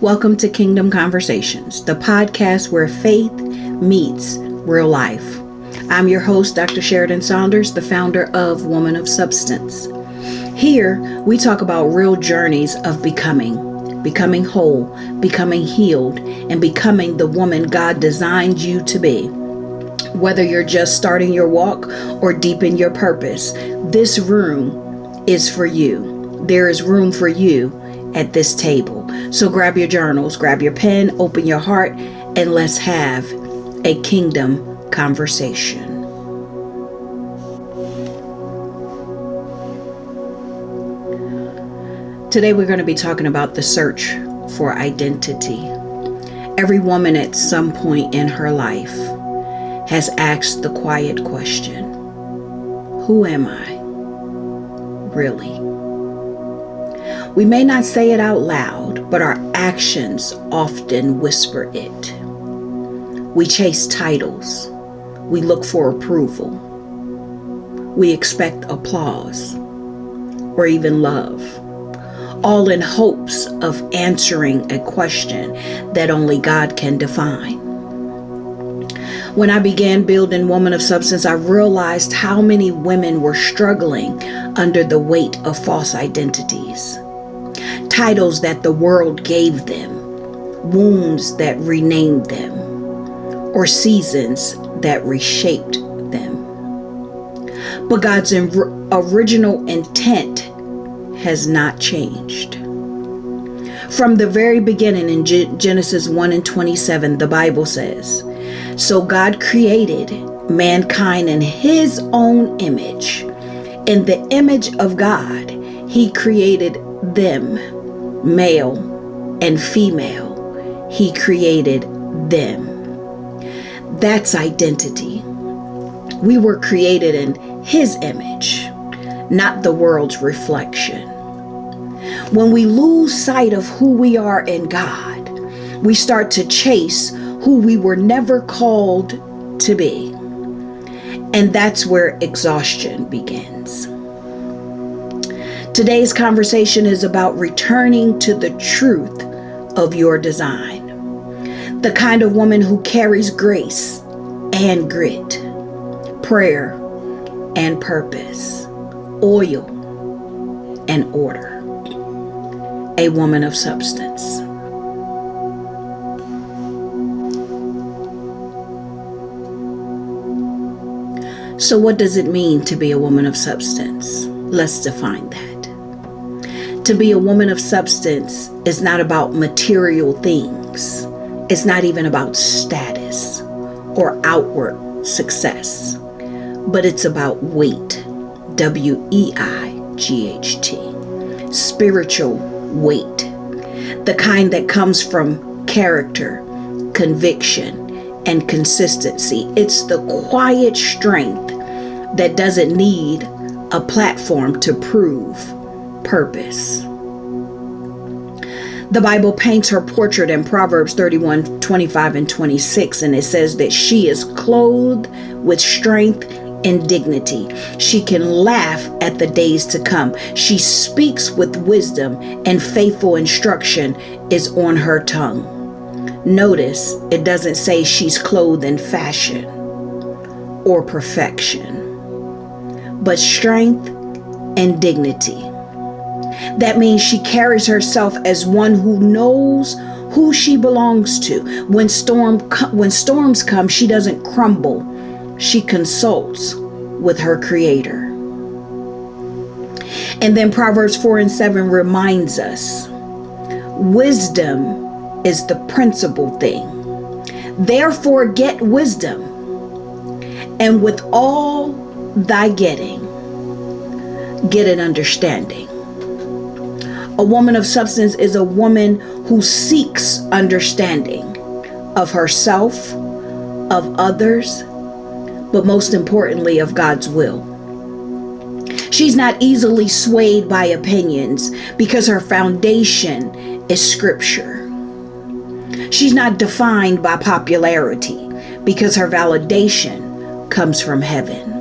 Welcome to Kingdom Konversations, the podcast where faith meets real life. I'm your host, Dr. Sheridan Saunders, the founder of Woman of Substance. Here, we talk about real journeys of becoming whole, becoming healed, and becoming the woman God designed you to be. Whether you're just starting your walk or deep in your purpose, this room is for you. There is room for you at this table. So grab your journals, grab your pen, open your heart, and let's have a kingdom conversation. Today we're going to be talking about the search for identity. Every woman at some point in her life has asked the quiet question, who am I really? We may not say it out loud, but our actions often whisper it. We chase titles. We look for approval. We expect applause or even love, all in hopes of answering a question that only God can define. When I began building Woman of Substance, I realized how many women were struggling under the weight of false identities. Titles that the world gave them, wounds that renamed them, or seasons that reshaped them. But God's original intent has not changed. From the very beginning in Genesis 1:27, the Bible says, "So God created mankind in his own image. In the image of God, he created them. Male and female, he created them." That's identity. We were created in his image, not the world's reflection. When we lose sight of who we are in God, we start to chase who we were never called to be. And that's where exhaustion begins. Today's conversation is about returning to the truth of your design. The kind of woman who carries grace and grit, prayer and purpose, oil and order. A woman of substance. So what does it mean to be a woman of substance? Let's define that. To be a woman of substance is not about material things. It's not even about status or outward success, but it's about weight, W-E-I-G-H-T, spiritual weight, the kind that comes from character, conviction, and consistency. It's the quiet strength that doesn't need a platform to prove purpose. The Bible paints her portrait in Proverbs 31:25 and 26, and it says that she is clothed with strength and dignity. She can laugh at the days to come. She speaks with wisdom, and faithful instruction is on her tongue. Notice it doesn't say she's clothed in fashion or perfection, but strength and dignity. That means she carries herself as one who knows who she belongs to. When storms come, she doesn't crumble. She consults with her Creator. And then Proverbs 4:7 reminds us, wisdom is the principal thing. Therefore get wisdom, and with all thy getting, get an understanding. A woman of substance is a woman who seeks understanding of herself, of others, but most importantly of God's will. She's not easily swayed by opinions because her foundation is Scripture. She's not defined by popularity because her validation comes from heaven.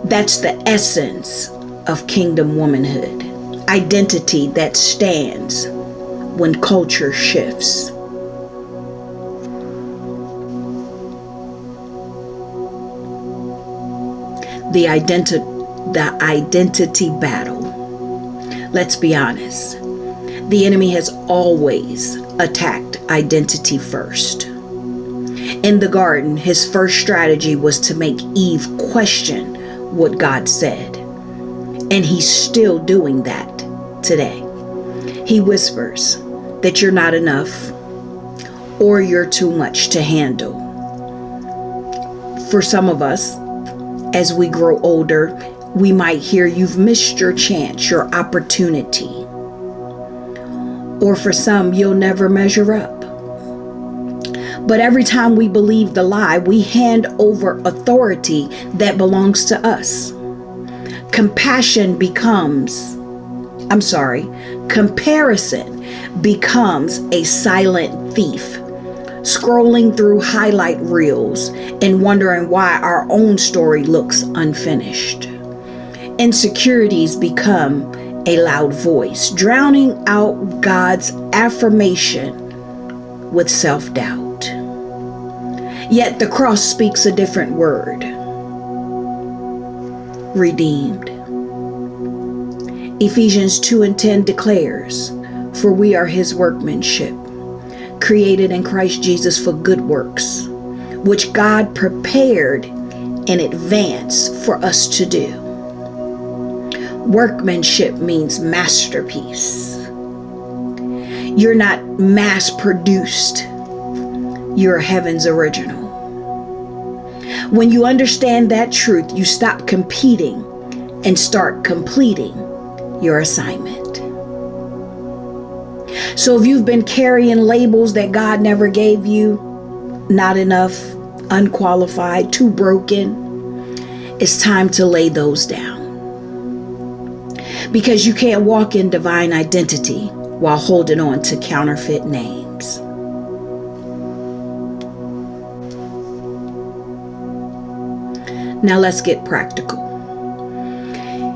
That's the essence of kingdom womanhood. Identity that stands when culture shifts. The identity battle. Let's be honest. The enemy has always attacked identity first. In the garden, his first strategy was to make Eve question what God said. And he's still doing that today. He whispers that you're not enough or you're too much to handle. For some of us, as we grow older, we might hear you've missed your chance, your opportunity. Or for some, you'll never measure up. But every time we believe the lie, we hand over authority that belongs to us. Comparison becomes a silent thief, scrolling through highlight reels and wondering why our own story looks unfinished. Insecurities become a loud voice, drowning out God's affirmation with self-doubt. Yet the cross speaks a different word. Redeemed. Ephesians 2:10 declares, "For we are his workmanship, created in Christ Jesus for good works, which God prepared in advance for us to do." Workmanship means masterpiece. You're not mass-produced. You're heaven's original. When you understand that truth, you stop competing and start completing your assignment. So if you've been carrying labels that God never gave you, not enough, unqualified, too broken, it's time to lay those down. Because you can't walk in divine identity while holding on to counterfeit names. Now let's get practical.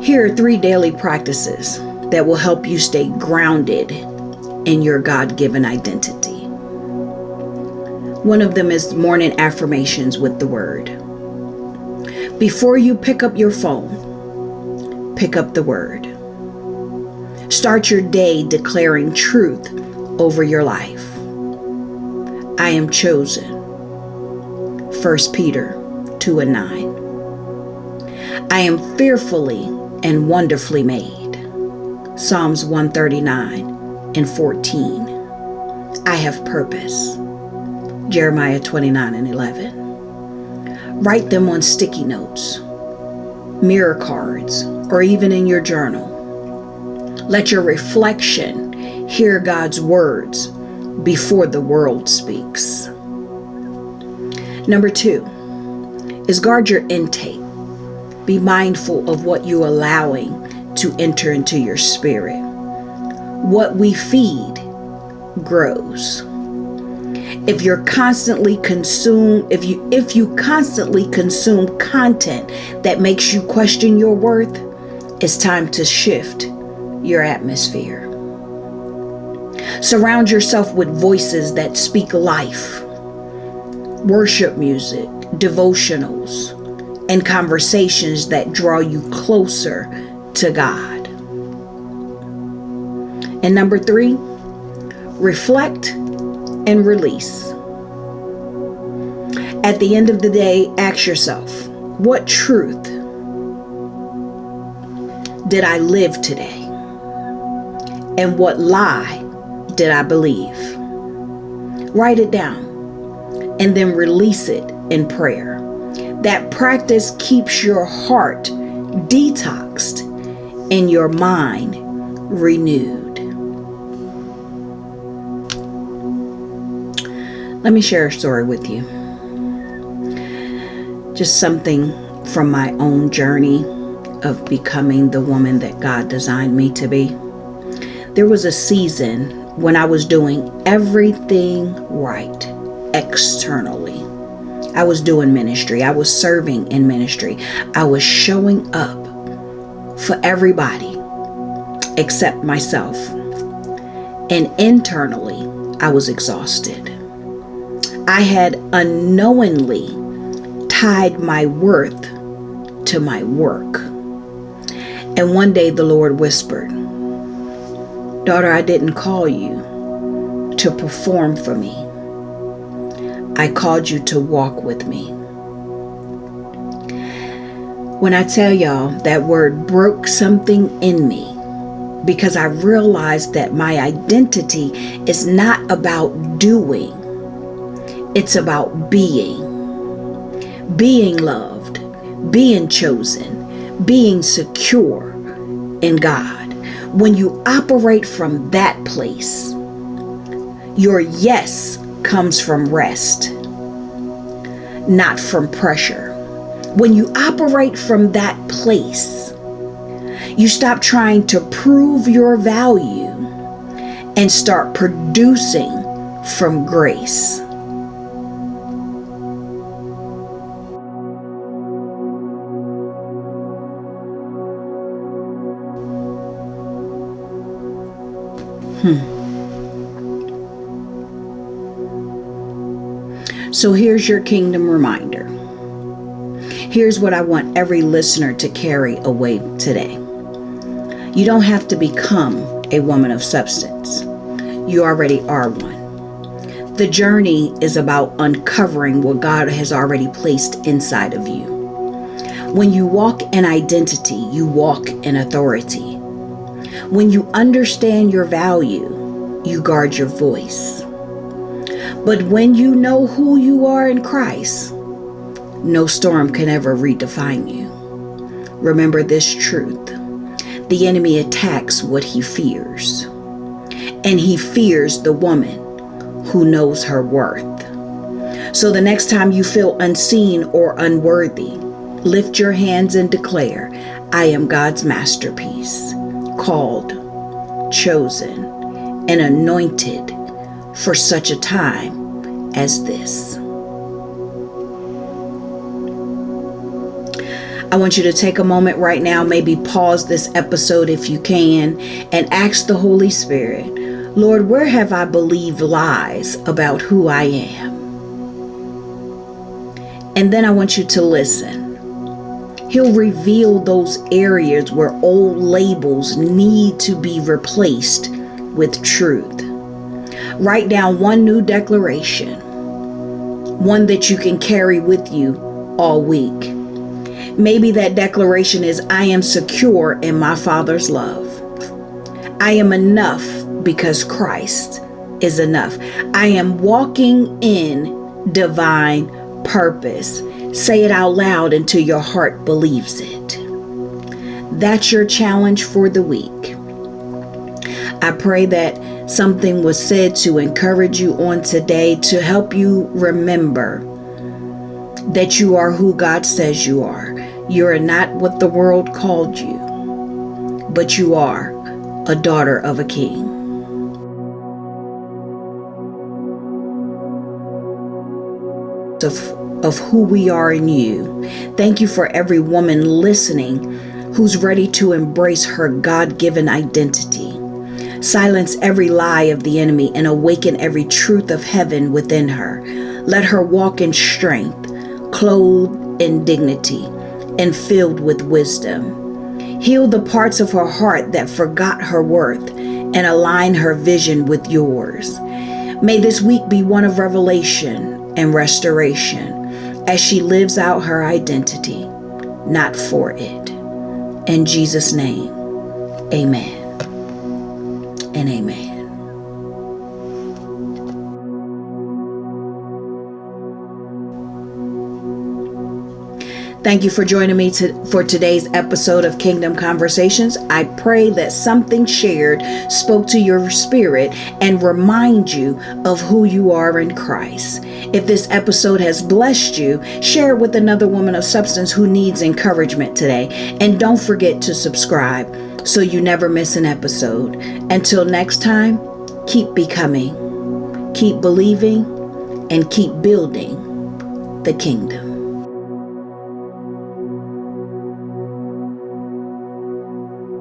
Here are 3 daily practices that will help you stay grounded in your God-given identity. One of them is morning affirmations with the word. Before you pick up your phone, pick up the word. Start your day declaring truth over your life. I am chosen. 1 Peter 2:9. I am fearfully and wonderfully made. Psalms 139:14. I have purpose. Jeremiah 29:11. Write them on sticky notes, mirror cards, or even in your journal. Let your reflection hear God's words before the world speaks. Number 2 is guard your intake. Be mindful of what you're allowing to enter into your spirit. What we feed grows. If you constantly consume content that makes you question your worth, it's time to shift your atmosphere. Surround yourself with voices that speak life. Worship music, devotionals, and conversations that draw you closer to God. And number 3, reflect and release. At the end of the day, ask yourself, what truth did I live today? And what lie did I believe? Write it down and then release it in prayer. That practice keeps your heart detoxed and your mind renewed. Let me share a story with you. Just something from my own journey of becoming the woman that God designed me to be. There was a season when I was doing everything right externally. I was doing ministry. I was serving in ministry. I was showing up for everybody except myself. and internally I was exhausted. I had unknowingly tied my worth to my work. And one day the Lord whispered, "Daughter, I didn't call you to perform for me. I called you to walk with me." When I tell y'all, that word broke something in me, because I realized that my identity is not about doing. It's about being. Being loved, being chosen, being secure in God. When you operate from that place, your yes comes from rest, not from pressure. When you operate from that place, you stop trying to prove your value and start producing from grace. So here's your kingdom reminder. Here's what I want every listener to carry away today. You don't have to become a woman of substance. You already are one. The journey is about uncovering what God has already placed inside of you. When you walk in identity, you walk in authority. When you understand your value, you guard your voice. But when you know who you are in Christ, no storm can ever redefine you. Remember this truth. The enemy attacks what he fears. And he fears the woman who knows her worth. So the next time you feel unseen or unworthy, lift your hands and declare, "I am God's masterpiece, called, chosen, and anointed for such a time as this." I want you to take a moment right now, maybe pause this episode if you can, and ask the Holy Spirit, "Lord, where have I believed lies about who I am?" And then I want you to listen. He'll reveal those areas where old labels need to be replaced with truth. Write down one new declaration, one that you can carry with you all week. Maybe that declaration is, "I am secure in my Father's love. I am enough because Christ is enough. I am walking in divine purpose." Say it out loud until your heart believes it. That's your challenge for the week. I pray that something was said to encourage you on today, to help you remember that you are who God says you are. You are not what the world called you, but you are a daughter of a king. Of who we are in you. Thank you for every woman listening who's ready to embrace her God-given identity. Silence every lie of the enemy and awaken every truth of heaven within her. Let her walk in strength, clothed in dignity, and filled with wisdom. Heal the parts of her heart that forgot her worth and align her vision with yours. May this week be one of revelation and restoration as she lives out her identity, not for it. In Jesus' name, amen and amen. Thank you for joining me for today's episode of Kingdom Konversations. I pray that something shared spoke to your spirit and remind you of who you are in Christ. If this episode has blessed you, share it with another woman of substance who needs encouragement today. And don't forget to subscribe so you never miss an episode. Until next time, keep becoming, keep believing, and keep building the kingdom.